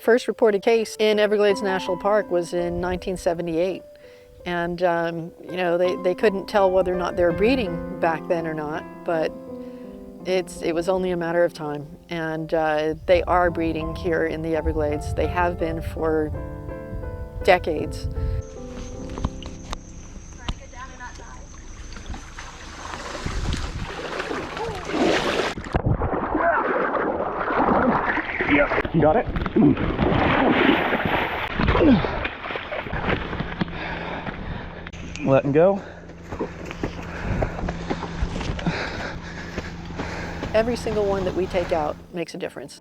First reported case in Everglades National Park was in 1978. And, you know, they couldn't tell whether or not they were breeding back then or not, but it was only a matter of time. And they are breeding here in the Everglades. They have been for decades. Yep, you got it. Letting go. Every single one that we take out makes a difference.